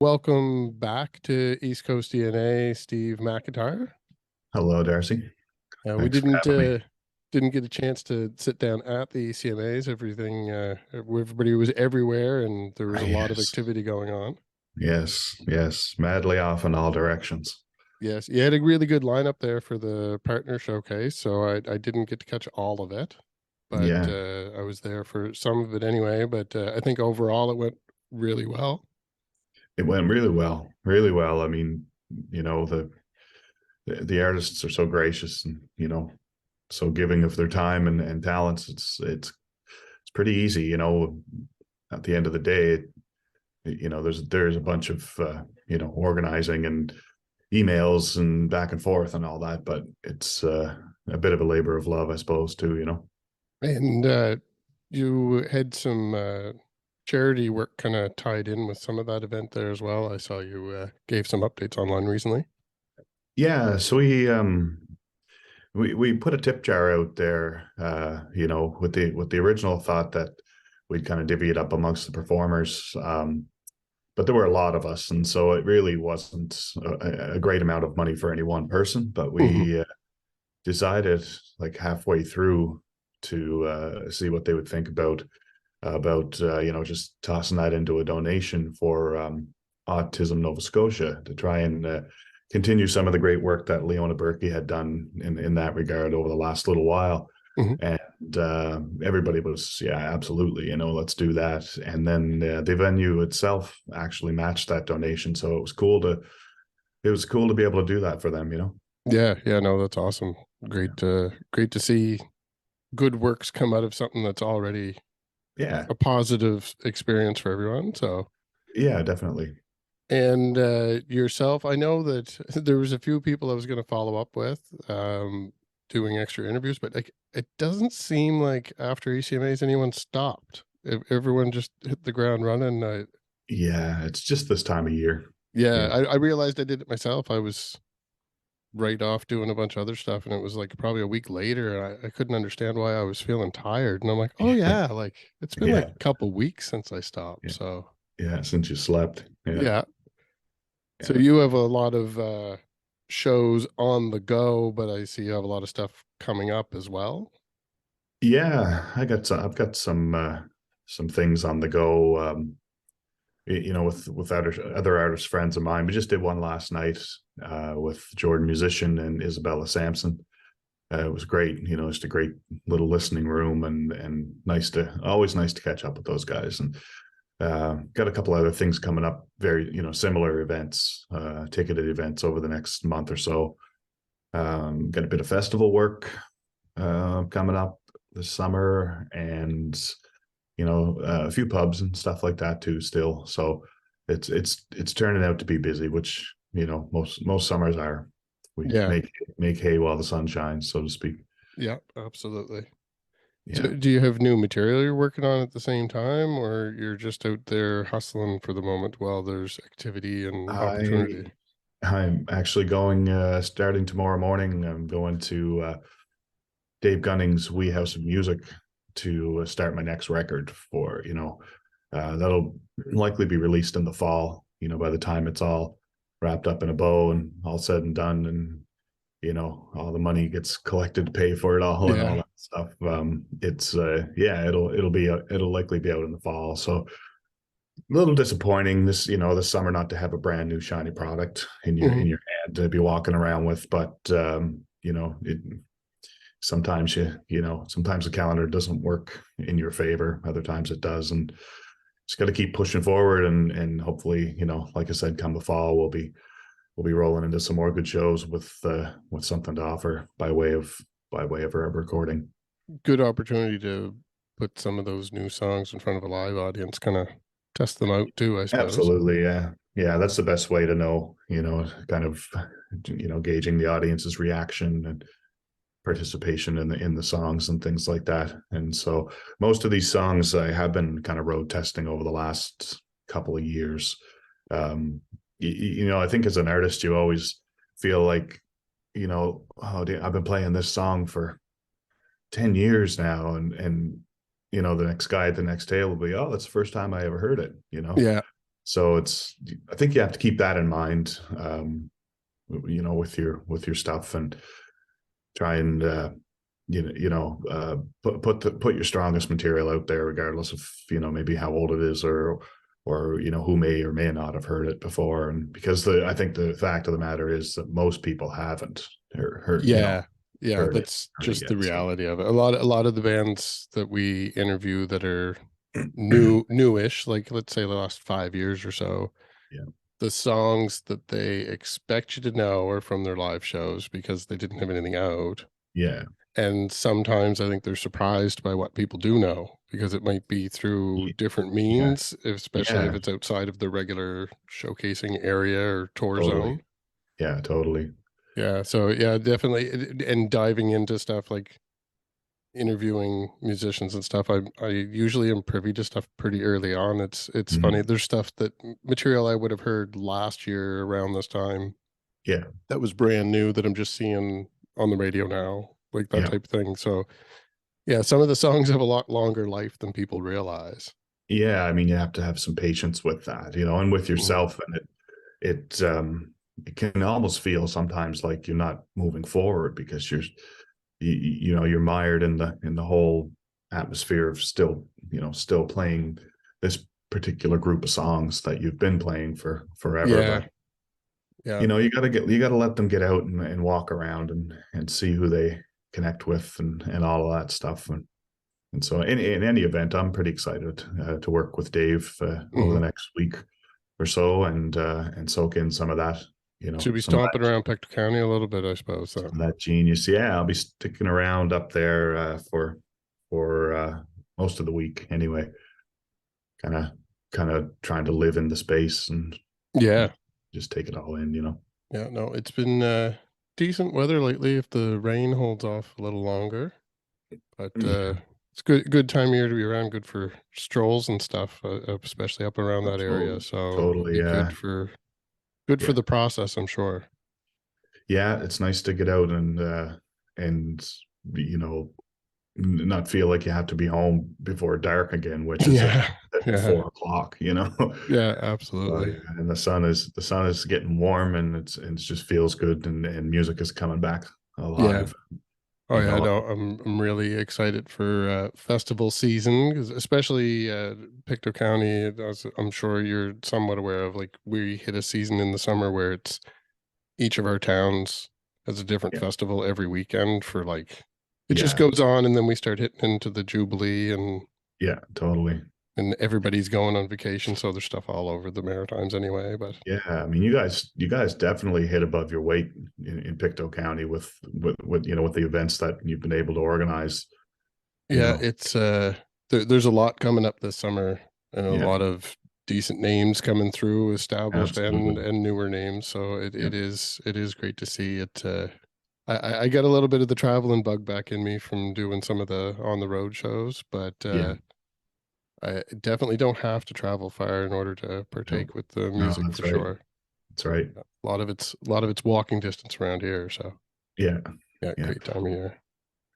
Welcome back to East Coast DNA, Steve MacIntyre. Hello, Darcy. We Thanks for having me. didn't get a chance to sit down at the ECMAs. Everybody was everywhere, and there was a lot of Yes, activity going on. yes. Madly off in all directions. Yes, you had a really good lineup there for the partner showcase, so I didn't get to catch all of it, but Yeah, I was there for some of it anyway. But I think overall it went really well. it went really well, really well. I mean, you know, the artists are so gracious and so giving of their time and talents. It's pretty easy. At the end of the day, there's a bunch of organizing and emails and back and forth and all that, but it's a bit of a labor of love, I suppose, too. And you had some charity work kind of tied in with some of that event there as well. I saw you gave some updates online recently. Yeah, so we put a tip jar out there, with the original thought that we'd kind of divvy it up amongst the performers. But there were a lot of us, and so it really wasn't a great amount of money for any one person. But Hmm. we decided, like halfway through, to see what they would think about just tossing that into a donation for Autism Nova Scotia to try and continue some of the great work that Leona Berkey had done in that regard over the last little while. Hmm. And everybody was, yeah, absolutely, let's do that. And then the venue itself actually matched that donation, so it was cool to be able to do that for them. Yeah, no, that's awesome. Great to see good works come out of something that's already Yeah, a positive experience for everyone. So, yeah, definitely. and yourself, I know that there was a few people I was going to follow up with, doing extra interviews, but like it doesn't seem like after ECMAs anyone stopped. Everyone just hit the ground running. Yeah, it's just this time of year. Yeah, Yeah, I realized I did it myself. I was right off doing a bunch of other stuff, and it was like probably a week later, and I couldn't understand why I was feeling tired. And I'm like, oh yeah, like it's been like yeah, a couple weeks since I stopped. yeah, So yeah. Since you slept, yeah, yeah. So yeah. you have a lot of shows on the go, but I see you have a lot of stuff coming up as well. Yeah, I've got some things on the go. With other artist friends of mine. We just did one last night with Jordan Musician and Isabella Sampson. It was great, just a great little listening room, and always nice to catch up with those guys. And got a couple other things coming up, very similar events, ticketed events over the next month or so. Got a bit of festival work coming up this summer, and a few pubs and stuff like that too still. So it's turning out to be busy, which most summers are. We Yeah, make hay while the sun shines, so to speak. yeah, absolutely. So Yeah, do you have new material you're working on at the same time, or you're just out there hustling for the moment while there's activity and opportunity? I I'm actually going starting tomorrow morning. I'm going to Dave Gunning's Wee House of Music to start my next record for, that'll likely be released in the fall, by the time it's all wrapped up in a bow and all said and done, and all the money gets collected to pay for it all and all Yeah. that stuff. It's yeah, it'll likely be out in the fall. So a little disappointing this summer not to have a brand new shiny product in your Hmm. in your hand to be walking around with. But it sometimes the calendar doesn't work in your favor, other times it does, and just got to keep pushing forward, and hopefully, like I said, come the fall we'll be rolling into some more good shows with something to offer by way of a recording. Good opportunity to put some of those new songs in front of a live audience, kind of test them out too, I suppose. Absolutely, yeah, that's the best way to know, kind of gauging the audience's reaction and participation in the songs and things like that. And so most of these songs I have been kind of road testing over the last couple of years. I think as an artist you always feel like, oh, I've been playing this song for 10 years now, and the next guy at the next table will be, oh, that's the first time I ever heard it. Yeah. So I think you have to keep that in mind, with your stuff, and try and put your strongest material out there, regardless of maybe how old it is, or who may or may not have heard it before. And because I think the fact of the matter is that most people haven't Yeah. Yeah, heard it that's heard it just the yet. So reality of it. A lot of the bands that we interview that are newish, like let's say the last 5 years or so, yeah, the songs that they expect you to know are from their live shows because they didn't have anything out. yeah, And sometimes I think they're surprised by what people do know because it might be through different yeah, means, especially if yeah, it's outside of the regular showcasing area or tour totally, zone. yeah, totally. Yeah, so yeah, definitely, and diving into stuff like interviewing musicians and stuff. I usually am privy to stuff pretty early on. It's funny. Mhm. There's stuff that material I would have heard last year around this time Yeah, that was brand new that I'm just seeing on the radio now, like that yeah, type of thing. So yeah, some of the songs have a lot longer life than people realize. yeah. I mean, you have to have some patience with that, and with Mhm. yourself, and it can almost feel sometimes like you're not moving forward because you're mired in the whole atmosphere of still playing this particular group of songs that you've been playing for forever. Yeah, But yeah, you gotta let them get out and walk around and see who they connect with, and all of that stuff. And so in any event, I'm pretty excited to work with Dave over the mhm. next week or so, and soak in some of that, Should be some of stomping around Pector County a little bit, I suppose, then. that genius. Yeah, I'll be sticking around up there for most of the week anyway. Kind of kind of trying to live in the space and Yeah, just take it all in. yeah, no, it's been, decent weather lately if the rain holds off a little longer, but, Yeah, it's good time of year to be around, good for strolls and stuff, especially up around that area, totally, so it'll totally. be good for Yeah, the process, I'm sure. yeah. It's nice to get out and you know not feel like you have to be home before dark again, which is at, Yeah, at yeah, 4 o'clock. yeah, So, absolutely. yeah, and the sun is getting warm, and it just feels good, and music is coming back Yeah. alive. Oh, You yeah, know, no, I'm really excited for, festival season 'cause especially, Pictou County, as I'm sure you're somewhat aware of, like, we hit a season in the summer where it's each of our towns has a different yeah, festival every weekend for, like it just yeah, goes on, and then we start hitting into the Jubilee, yeah, totally. and everybody's going on vacation, so there's stuff all over the Maritimes anyway, but Yeah, I mean, you guys definitely hit above your weight in Pictou County with the events that you've been able to organize. You yeah, know, it's, there's a lot coming up this summer and a yeah, lot of decent names coming through, established and absolutely. and newer names, so it Yeah, it is it is great to see it, I got a little bit of the traveling bug back in me from doing some of the on the road shows, but, yeah. I definitely don't have to travel far in order to No, partake with the no, music that's for right. sure. That's right. A lot of it's walking distance around here, so Yeah, yeah, yeah, great time of year.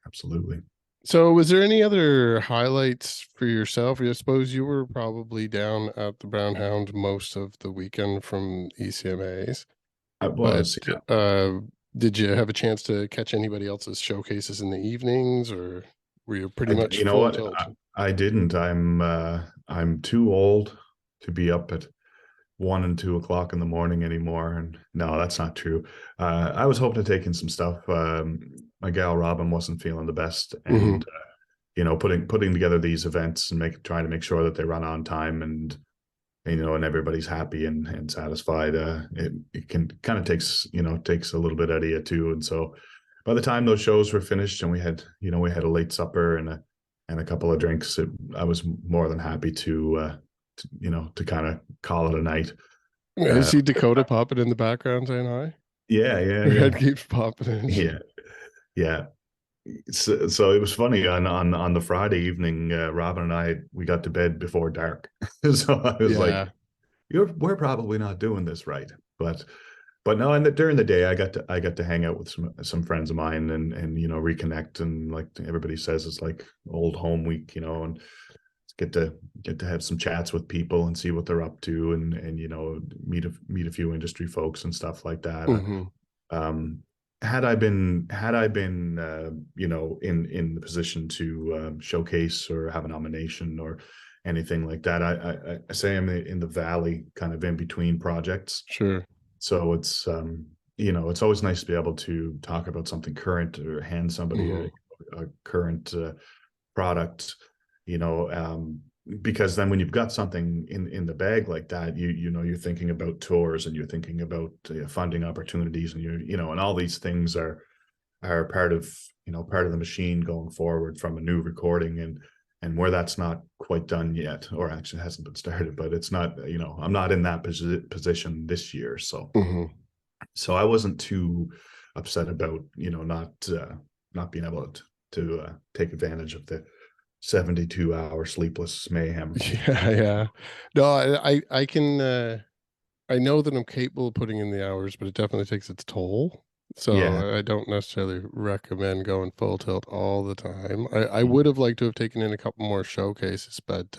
absolutely. So, was there any other highlights for yourself? I suppose you were probably down at the Brown Hound most of the weekend from ECMAs, I but, was, yeah. uh, did you have a chance to catch anybody else's showcases in the evenings, or were you pretty much You know full what? tilt? I didn't. I'm too old to be up at 1 and 2 o'clock in the morning anymore. And no, that's not true. I was hoping to take in some stuff. My gal Robin wasn't feeling the best, Mhm. and putting together these events and trying to make sure that they run on time, and everybody's happy and satisfied. It can kind of takes a little bit out of you too. And so by the time those shows were finished and we had a late supper and a couple of drinks, I was more than happy to kind of call it a night. I Uh, see Dakota popping in the background saying hi. yeah, yeah, Her yeah, head keeps popping in. yeah, yeah. So it was funny on the Friday evening. Robin and we got to bed before dark, so I was like, Yeah. we're probably not doing this right. But no, and during the day, I got to hang out with some friends of mine and reconnect, and like everybody says, it's like old home week, and get to have some chats with people and see what they're up to, and meet a few industry folks and stuff like that. Hmm. Had I been in the position to showcase or have a nomination or anything like that, I say I'm in the valley, kind of in between projects. Sure. So it's always nice to be able to talk about something current or hand somebody Hmm. a current product, you know, because then when you've got something in the bag like that, you're thinking about tours and you're thinking about funding opportunities, and and all these things are part of part of the machine going forward from a new recording, and where that's not quite done yet, or actually hasn't been started, but it's not, I'm not in that position this year, so Hmm. I wasn't too upset about not being able to take advantage of the 72-hour sleepless mayhem. Yeah, yeah. No, I can I know that I'm capable of putting in the hours, but it definitely takes its toll. Yeah. So I don't necessarily recommend going full tilt all the time. I Mm. would have liked to have taken in a couple more showcases, but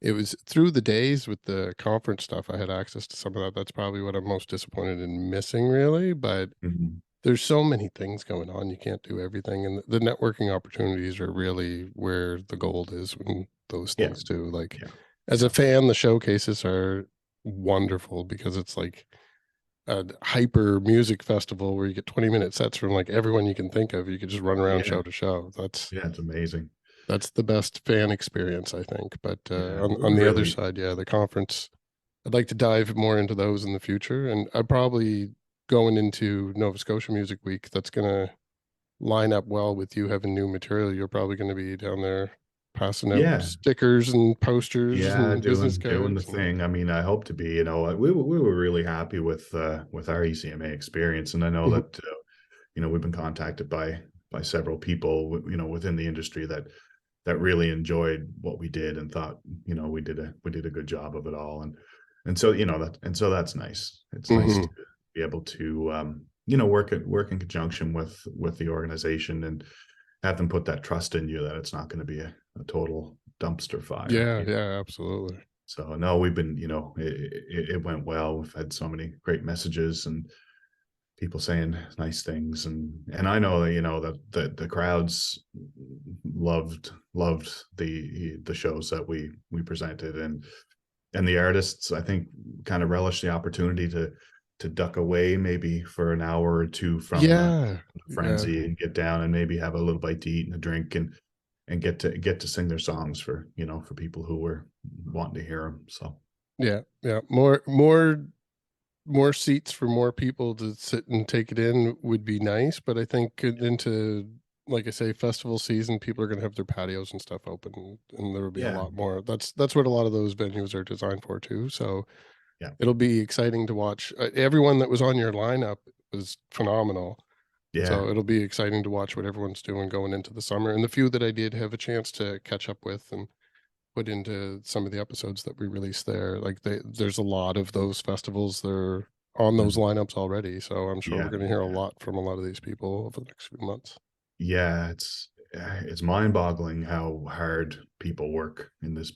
it was through the days with the conference stuff. I had access to some of that. That's probably what I'm most disappointed in missing, really. But Mhm. there's so many things going on. You can't do everything, and the networking opportunities are really where the gold is when those Yeah. things do. Like, Yeah. as a Yeah. fan, the showcases are wonderful because it's like a hyper music festival where you get 20-minute sets from like everyone you can think of. You could just run around Yeah. show to show. Yeah. It's amazing. That's the best fan experience, I think. But Yeah. on We the other really. side, yeah, the conference. I'd like to dive more into those in the future, and I probably going into Nova Scotia Music Week. That's gonna line up well with you having new material. You're probably gonna be down there passing out Yeah. stickers and posters Yeah, and business doing the cards and thing. I mean, I hope to be. We were really happy with our ECMA experience, and I know Mhm. that we've been contacted by several people within the industry that really enjoyed what we did and thought we did a good job of it all, and so that's nice. It's nice to Mhm. be able to work in conjunction with the organization and have them put that trust in you that it's not going to be a total dumpster fire. Yeah, yeah, absolutely. So no, we've been, it went well. We've had so many great messages and people saying nice things, and I know that that the crowds loved the shows that we presented, and the artists, I think, kind of relished the opportunity to duck away maybe for an hour or two from the Yeah, yeah, frenzy and get down and maybe have a little bite to eat and a drink, and get to sing their songs for for people who were wanting to hear them. So yeah, yeah. More seats for more people to sit and take it in would be nice, but I think into, like I say, festival season, people are gonna have their patios and stuff open, and there will be a yeah, lot more. That's what a lot of those venues are designed for too, so yeah, it'll be exciting to watch. Everyone that was on your lineup was phenomenal, yeah, so it'll be exciting to watch what everyone's doing going into the summer, and the few that I did have a chance to catch up with and put into some of the episodes that we released there. Like there's a lot of those festivals that are on those mhm, lineups already. So I'm sure we're yeah, going to hear a yeah. lot from a lot of these people over the next few months. Yeah, it's mind-boggling how hard people work in this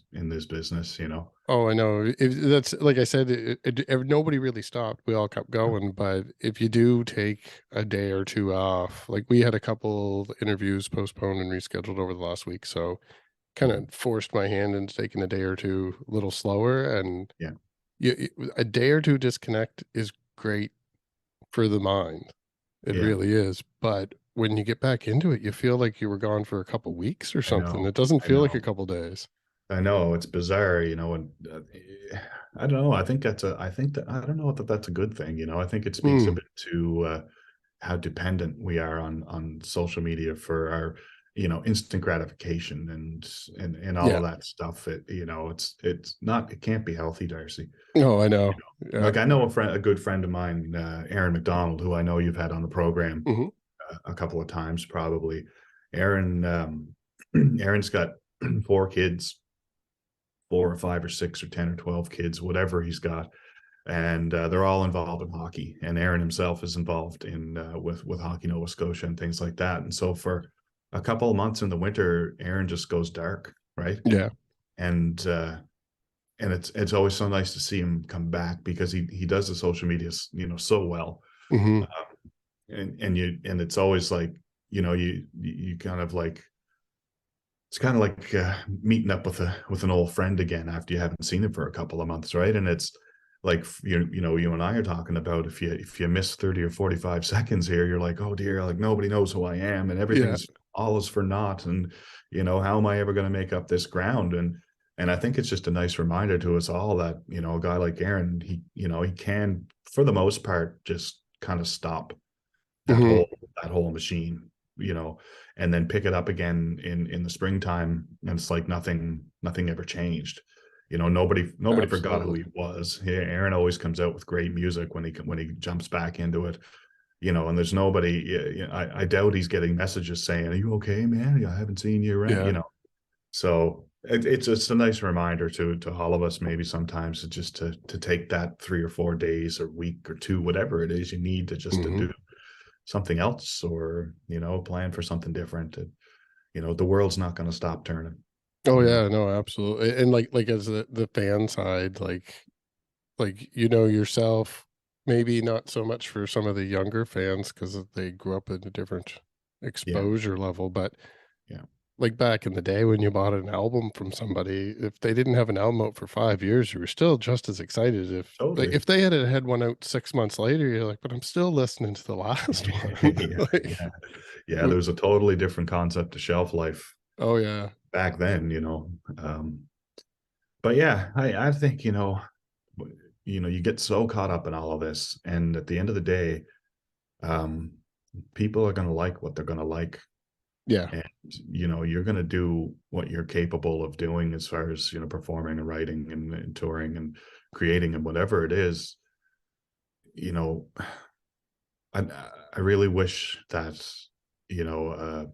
business, Oh, I know. That's like I said, nobody really stopped. We all kept going. But if you do take a day or two off, like we had a couple of interviews postponed and rescheduled over the last week. So kind of Mhm. forced my hand into taking a day or two a little slower. And Yeah, a day or two disconnect is great for the mind. It yeah, really is, but when you get back into it, you feel like you were gone for a couple weeks or I something. know, It doesn't I feel like a know, couple days. I know. It's bizarre, and I don't know. I think that I don't know that that's a good thing. I think it speaks a Mm, bit to how dependent we are on social media for our instant gratification and all yeah. of that stuff. It's not, it can't be healthy, Darcy. No, I know. Yeah. Like, I know a good friend of mine, Aaron McDonald, who I know you've had on the program Mhm. a couple of times probably. Aaron, Aaron's got four kids, four or five or six or 10 or 12 kids, whatever he's got, and they're all involved in hockey. And Aaron himself is involved in with Hockey Nova Scotia and things like that. And so for a couple of months in the winter, Aaron just goes dark, right? Yeah. and it's always so nice to see him come back because he does the social media, so well. Hmm. And it's always like, you kind of like, it's kind of like meeting up with an old friend again after you haven't seen him for a couple of months, right? And it's like, you and I are talking about, if you miss 30 or 45 seconds here, you're like, oh dear, like nobody knows who I am, and Yeah. everything's all is for naught, and how am I ever going to make up this ground? And I think it's just a nice reminder to us all that, a guy like Aaron, he can, for the most part, just kind of stop that Hmm. whole that whole machine, and then pick it up again in the springtime, and it's like nothing ever changed. Nobody forgot who Absolutely. he was. Aaron always comes out with great music when he jumps back into it, and there's nobody. I doubt he's getting messages saying, "Are you okay, man? I haven't seen you around." Yeah. So it's just a nice reminder to all of us, maybe sometimes, just to take that 3 or 4 days or week or two, whatever it is you need to Hmm. do something else, or plan for something different. The world's not going to stop turning. Oh you know yeah, no, absolutely. And like as the fan side, like yourself, maybe not so much for some of the younger fans because they grew up in a different yeah, exposure level, but yeah, like back in the day when you bought an album from somebody, if they didn't have an album out for 5 years, you were still just as excited. If like, totally. if they had one out 6 months later, you're like, "But I'm still listening to the last one." Yeah, Like, yeah, yeah, w there's a totally different concept of shelf life oh, yeah. back then. But yeah, I think, you get so caught up in all of this, and at the end of the day, um people are going to like what they're going to like. Yeah. And you're going to do what you're capable of doing, as far as performing and writing and touring and creating and whatever it is. you know i I really wish that you know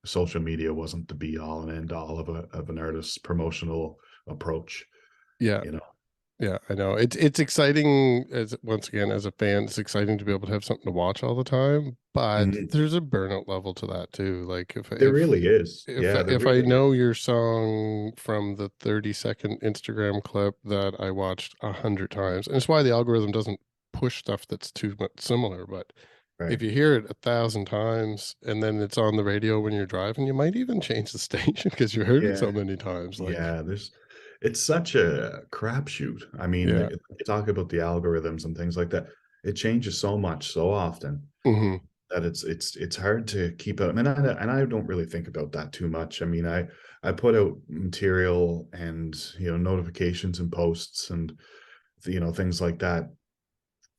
social media wasn't the be all and end all of an artist's promotional approach. Yeah. you know Yeah, I know. It's exciting as once again, as a fan, it's exciting to be able to have something to watch all the time, but Mhm. there's a burnout level to that too. Like There really is. Yeah, there if I really is. know your song from the 30-second Instagram clip that I watched 100 times, and it's why the algorithm doesn't push stuff that's too much similar, but if Right. you hear it 1,000 times and then it's on the radio when you're driving, you might even change the station because you heard it Yeah. so many times, like Yeah, it's such a crapshoot. I mean, yeah. you talk about the algorithms and things like that. It changes so much so often Mhm. that it's hard to keep up. And I don't really think about that too much. I mean, I put out material and notifications and posts and things like that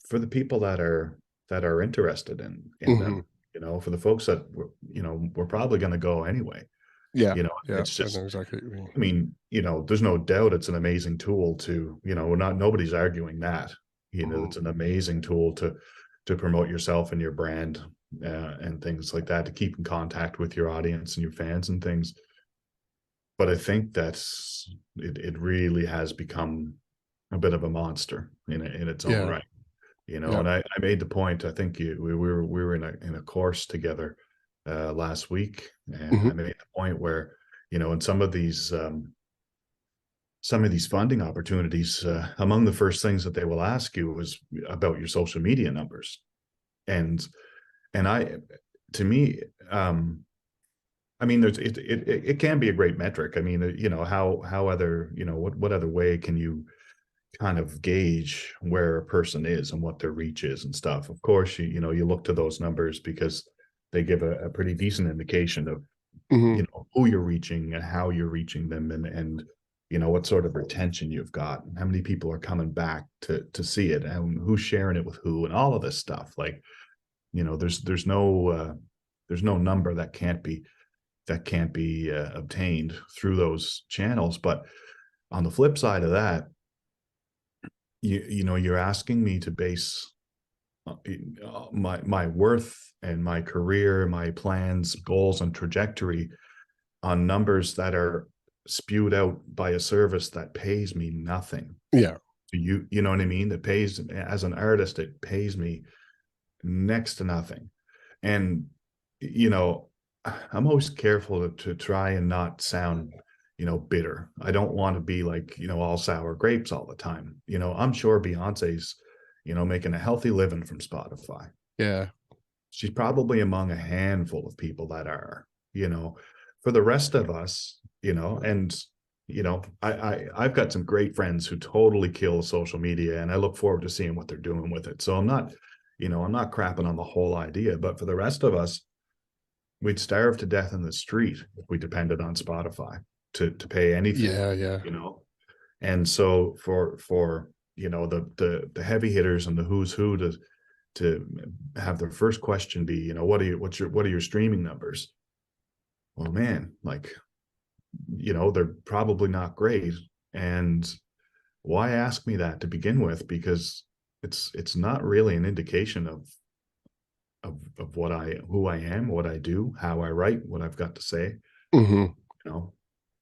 for the people that are interested in Mhm. them. For the folks that we're probably going to go anyway. Yeah. You know, Yeah, it's I know just, exactly what you mean. I mean, there's no doubt it's an amazing tool to, we're not, nobody's arguing that. Mhm. It's an amazing tool to promote yourself and your brand, and things like that, to keep in contact with your audience and your fans and things. But I think it really has become a bit of a monster in its own Yeah. right. Yeah. And I made the point. I think we were in a course together last week, and Mhm. I made the point where, in some of these funding opportunities, among the first things that they will ask you is about your social media numbers. And and to me, I mean, it can be a great metric. I mean, how other, what other way can you kind of gauge where a person is and what their reach is and stuff? Of course, you look to those numbers because they give a pretty decent indication of Mhm. who you're reaching and how you're reaching them, and what sort of retention you've got, and how many people are coming back to see it, and who's sharing it with who, and all of this stuff. Like, there's no number that can't be obtained through those channels. But on the flip side of that, you're asking me to base my worth and my career, my plans, goals, and trajectory on numbers that are spewed out by a service that pays me nothing. Yeah. You know what I mean? That pays, as an artist, it pays me next to nothing. And you know, I'm always careful to try and not sound, bitter. I don't want to be like, all sour grapes all the time. I'm sure Beyonce's, making a healthy living from Spotify. Yeah. She's probably among a handful of people that are, for the rest of us, and I've got some great friends who totally kill social media, and I look forward to seeing what they're doing with it. So I'm not crapping on the whole idea, but for the rest of us, we'd starve to death in the street if we depended on Spotify to pay anything, Yeah. Yeah. you know. And so for the heavy hitters and the who's who to have their first question be, what are your streaming numbers? Well, man, like, they're probably not great. And why ask me that to begin with? Because it's not really an indication of who I am, what I do, how I write, what I've got to say. Hmm. You know,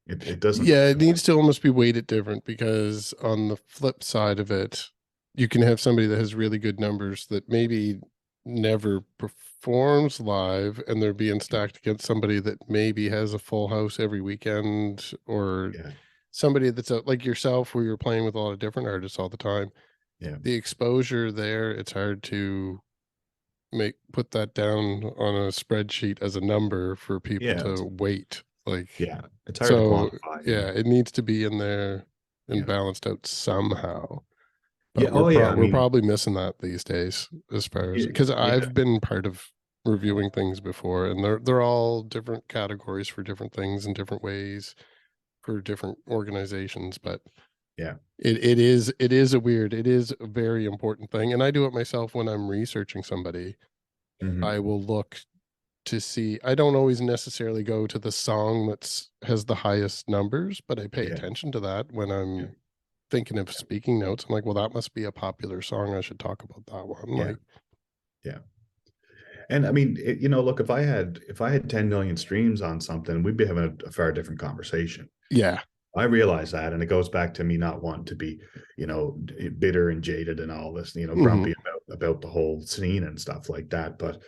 it doesn't. Yeah, it needs to almost be weighted different, because on the flip side of it, you can have somebody that has really good numbers that maybe never performs live, and they're being stacked against somebody that maybe has a full house every weekend, or Yeah, somebody that's like yourself, where you're playing with a lot of different artists all the time. yeah, The exposure there, it's hard to put that down on a spreadsheet as a number for people yeah, to weight. Like, yeah. It's hard to so quantify. yeah, it needs to be in there and Yeah, balanced out somehow. yeah. But Oh, yeah. I we're mean, probably missing that these days, as far as, yeah, because yeah, I've been part of reviewing things before, and they're all different categories for different things in different ways for different organizations. But yeah. it is a very important thing, and I do it myself when I'm researching somebody. Hmm. I will look to see, I don't always necessarily go to the song that's has the highest numbers, but I pay Yeah, attention to that when yeah, I'm thinking of speaking notes. I'm like, well, that must be a popular song. I should talk about that one. yeah, Like, yeah. And I mean, look, if I had 10 million streams on something, we'd be having a far different conversation. yeah. I realize that, and it goes back to me not wanting to be, bitter and jaded and all this, Hmm. grumpy about the whole scene and stuff like that. But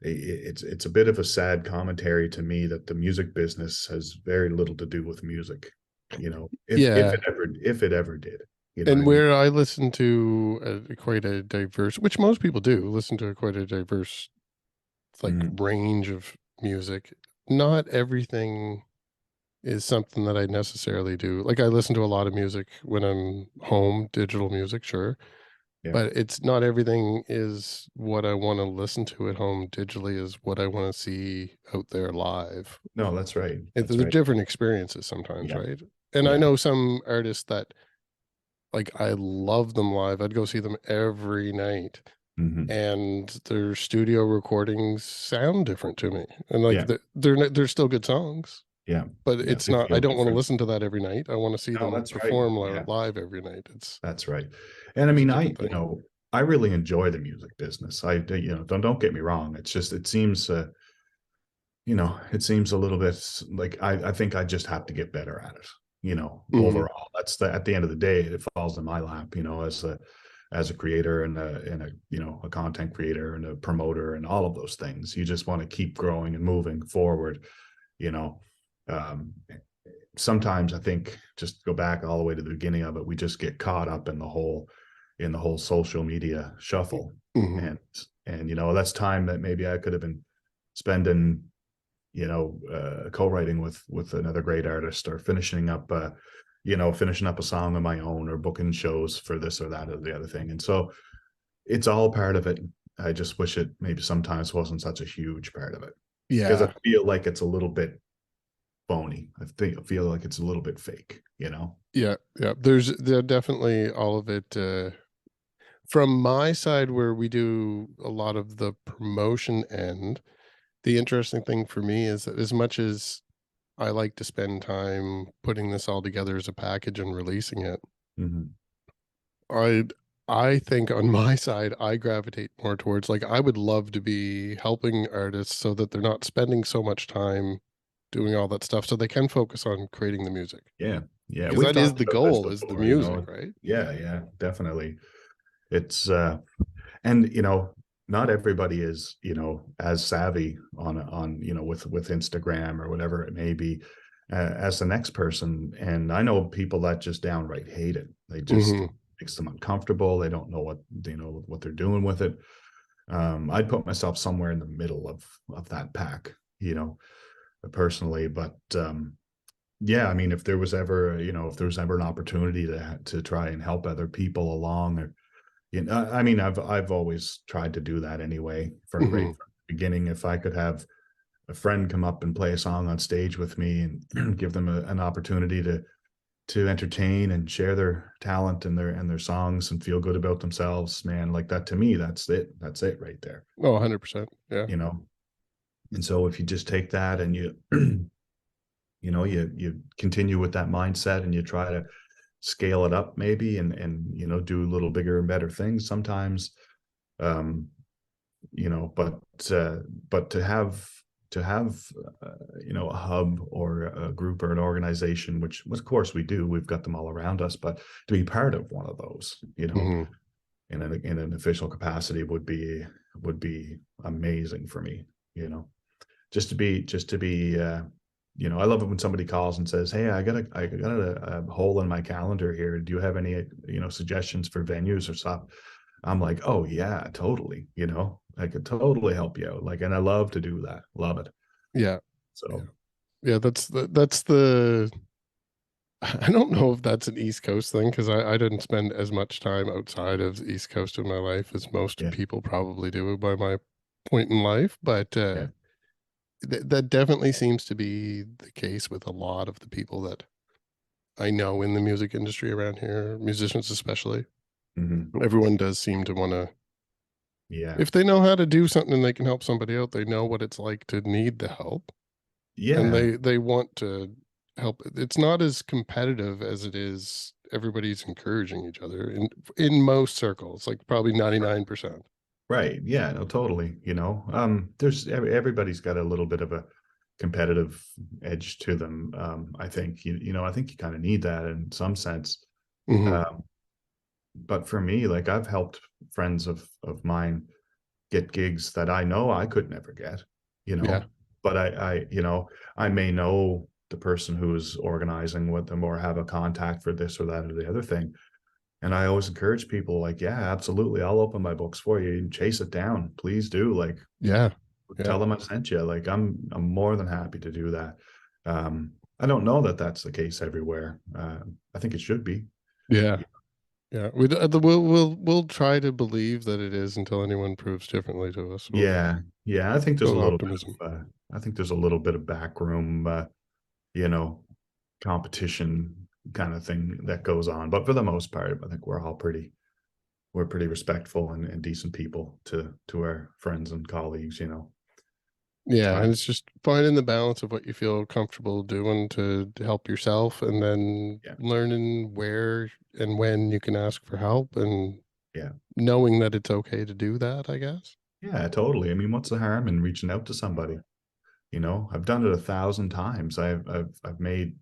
it's a bit of a sad commentary to me that the music business has very little to do with music. If Yeah. it ever did, you know what And I mean? where I listen to quite a diverse, which most people do listen to quite a diverse, like, Mhm. range of music, not everything is something that I necessarily do. Like, I listen to a lot of music when I'm home, digital music, sure. Yeah. But it's not everything is what I wanna listen to at home digitally is what I wanna see out there live. No, that's right. That's They're right. different experiences sometimes, Yeah. right? And I Yeah. know some artists that, like, I love them live, I'd go see them every night, Hmm. and their studio recordings sound different to me, and, like, Yeah. they're still good songs, Yeah. but Yeah. it's They not, I feel don't wanna different. listen to that every night, I wanna see No, them that's right. perform Yeah. live every night. That's right. And I It's a mean, different thing. I really enjoy the music business. Don't get me wrong. It's just, it seems a little bit like I think I just have to get better at it, Mhm. overall. At the end of the day, it falls in my lap, as a creator and a content creator and a promoter and all of those things. You just want to keep growing and moving forward, you know. Um, Sometimes I think, just go back all the way to the beginning of it, we just get caught up in the whole social media shuffle. Mhm. And that's time that maybe I could have been spending, co-writing with another great artist, or finishing up a song on my own, or booking shows for this or that or the other thing. And so it's all part of it. I just wish it maybe sometimes wasn't such a huge part of it, because I Yeah. feel like it's a little bit phony. I feel like it's a little bit fake. Yeah, yeah. There definitely all of it. From my side, where we do a lot of the promotion end, the interesting thing for me is that, as much as I like to spend time putting this all together as a package and releasing it, Hmm. I I think on my side, I gravitate more towards, like, I would love to be helping artists so that they're not spending so much time doing all that stuff, so they can focus on creating the music, Yeah, yeah, because we've that is talked the about this goal, is the before. music, right? Yeah, yeah, definitely. It's and not everybody is as savvy on with Instagram or whatever it may be, as the next person. And I know people that just downright hate it. They just Hmm. makes them uncomfortable. They don't know what they're doing with it. I'd put myself somewhere in the middle of that pack, personally. But yeah, I mean, if there was ever, if there was ever an opportunity to try and help other people along, or I mean, I've always tried to do that anyway, from Hmm. right from the beginning. If I could have a friend come up and play a song on stage with me and give them an opportunity to entertain and share their talent and their songs and feel good about themselves, man, like that, to me, that's it right there, Oh, 100%. Yeah. you know. And so if you just take that and you you continue with that mindset and you try to scale it up maybe, and do a little bigger and better things sometimes, um but but to have a hub or a group or an organization, which of course we do, we've got them all around us, but to be part of one of those, Hmm. in an official capacity would be amazing for me, I love it when somebody calls and says, hey, I got a hole in my calendar here, do you have any suggestions for venues or stuff? I'm like, oh yeah, totally, I could totally help you out, like, and I love to do that, love it. Yeah. Yeah. So Yeah. I don't know if that's an East Coast thing, because I didn't spend as much time outside of the East Coast in my life as most yeah, people probably do by my point in life. But yeah. that definitely seems to be the case with a lot of the people that I know in the music industry around here, musicians especially. Hmm. Everyone does seem to want to, Yeah, if they know how to do something and they can help somebody out, they know what it's like to need the help, and yeah, they want to help. It's not as competitive as it is everybody's encouraging each other in most circles, like probably 99%. right, yeah, no, totally, there's everybody's got a little bit of a competitive edge to them. I think I think you kind of need that in some sense. Hmm. um, but for me, like, I've helped friends of mine get gigs that I know I could never get, you Yeah. know, but I may know the person who's organizing with them or have a contact for this or that or the other thing. And I always encourage people, like, yeah, absolutely, I'll open my books for you and chase it down. Please do. Like, Yeah. Yeah. tell them I sent you. Like, I'm more than happy to do that. I don't know that that's the case everywhere. I think it should be. Yeah. Yeah. We'll try to believe that it is until anyone proves differently to us. We'll Yeah, yeah. I think there's a build little bit optimism. I think there's a little bit of backroom, you know, competition kind of thing that goes on. But for the most part, I think we're pretty respectful and decent people to our friends and colleagues. Yeah, and Trying. it's just finding the balance of what you feel comfortable doing to help yourself, and then Yeah, learning where and when you can ask for help, and yeah, knowing that it's okay to do that, I guess. yeah. Totally. I mean, what's the harm in reaching out to somebody? I've done it 1,000 times. I've made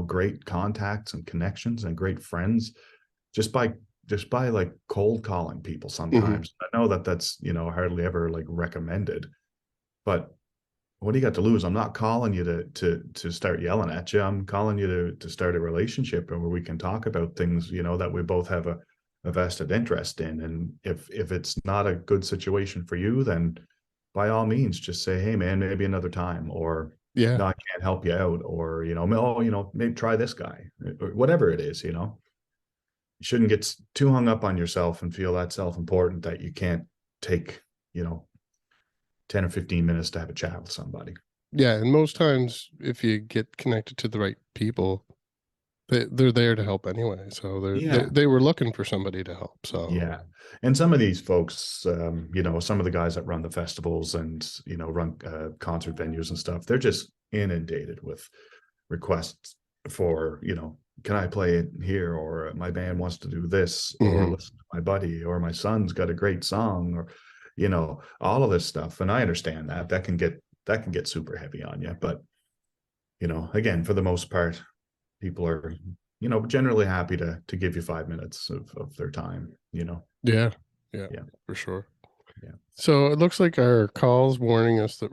great contacts and connections and great friends just by like cold calling people. Mhm. Sometimes I know that that's hardly ever like recommended, but what do you got to lose? I'm not calling you to start yelling at you. I'm calling you to start a relationship and where we can talk about things, that we both have a vested interest in. And if it's not a good situation for you, then by all means just say, hey man, maybe another time, or Yeah. no, I can't help you out, or oh, maybe try this guy, or whatever it is. You shouldn't get too hung up on yourself and feel that self-important that you can't take, you know, 10 or 15 minutes to have a chat with somebody. Yeah, and most times, if you get connected to the right people, they're there to help anyway, so Yeah. they were looking for somebody to help, so Yeah. And some of these folks, some of the guys that run the festivals and, run concert venues and stuff, they're just inundated with requests for, can I play it here? Or my band wants to do this, or Mhm. listen to my buddy, or my son's got a great song, or, all of this stuff. And I understand that can get super heavy on you. But, again, for the most part, people are, generally happy to give you 5 minutes of their time. Yeah. Yeah, Yeah. for sure. Yeah. So, it looks like our call's warning us that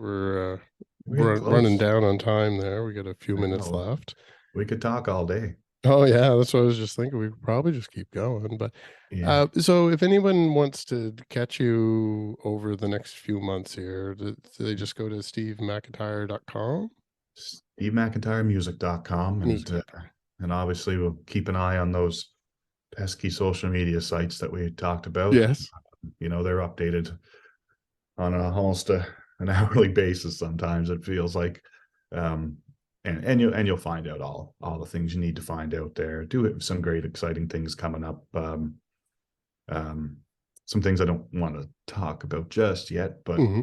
We're getting running close. down on time there. We got a few I minutes know. left. We could talk all day. Oh yeah, that's what I was just thinking. We could probably just keep going. But Yeah. so if anyone wants to catch you over the next few months here, do they just go to stevemcintyre.com? SteveMacIntyremusic.com, Music.com. and obviously we'll keep an eye on those pesky social media sites that we talked about. Yes. You know, they're updated on almost an hourly basis. Sometimes it feels like, um, and you'll find out all the things you need to find out there. Do have some great exciting things coming up. Um, some things I don't want to talk about just yet, but Hmm.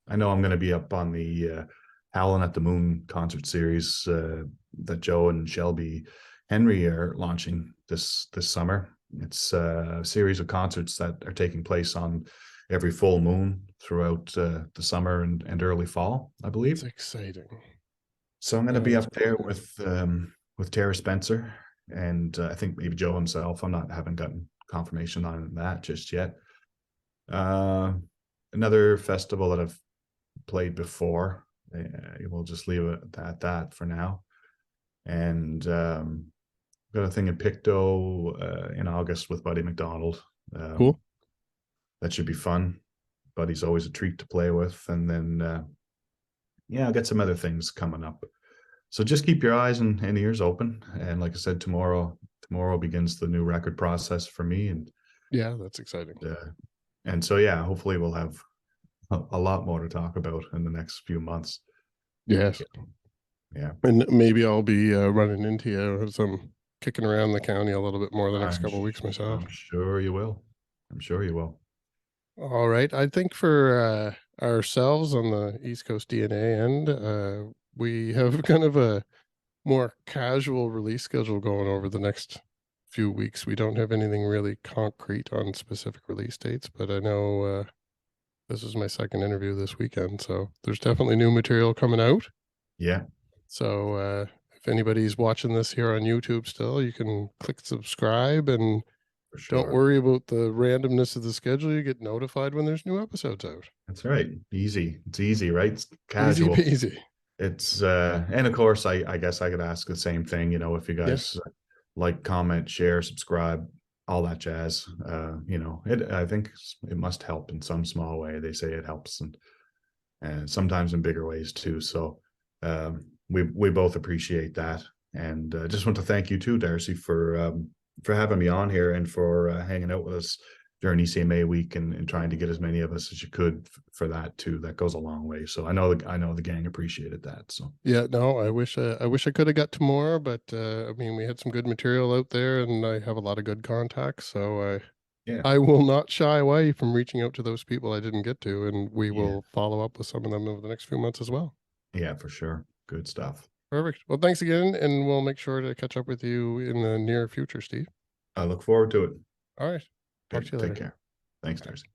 I know I'm going to be up on the Howlin' at the Moon concert series that Joe and Shelby Henry are launching this summer. It's a series of concerts that are taking place on every full moon throughout the summer and early fall, I It's believe. exciting. So I'm going to be That's up there brilliant. with Tara Spencer and I think maybe Joe himself. Haven't gotten confirmation on that just yet. Uh, Another festival that I've played before. We'll just leave it at that for now. And got a thing in Pictou in August with Buddy McDonald. Cool. That should be fun. Buddy's always a treat to play with. And then, yeah, I'll get some other things coming up. So just keep your eyes and ears open. And like I said, tomorrow begins the new record process for me. Yeah, that's exciting. And so, yeah, hopefully we'll have a lot more to talk about in the next few months. Yes. Yeah. And maybe I'll be running into you as I'm kicking around the county a little bit more the next I'm couple of weeks myself. I'm sure you will. I'm sure you will. All right. I think for ourselves on the East Coast DNA end, we have kind of a more casual release schedule going over the next few weeks. We don't have anything really concrete on specific release dates, but I know this is my second interview this weekend, so there's definitely new material coming out. Yeah, So if anybody's watching this here on YouTube still, you can click subscribe and for don't sure. worry about the randomness of the schedule. You get notified when there's new episodes out. That's right. Easy. It's easy, right? It's Easy casual. peasy. It's and of course I guess I could ask the same thing, you know, if you Yeah. guys like, comment, share, subscribe, all that jazz. You know, I think it must help in some small way. They say it helps and sometimes in bigger ways too. So we both appreciate that. And just want to thank you too, Darcy, for having me on here and for hanging out with us during ECMA week and trying to get as many of us as you could for that too. That goes a long way. So I know the gang appreciated that. So Yeah, no, I wish I could have got to more, but I mean, we had some good material out there, and I have a lot of good contacts, so yeah, I will not shy away from reaching out to those people I didn't get to, and we yeah, will follow up with some of them over the next few months as well. yeah, for sure. Good stuff. Perfect. Well, thanks again, and we'll make sure to catch up with you in the near future, Steve. I look forward to it. All right. Talk to Good. you Take later. care. Thanks, Darcy.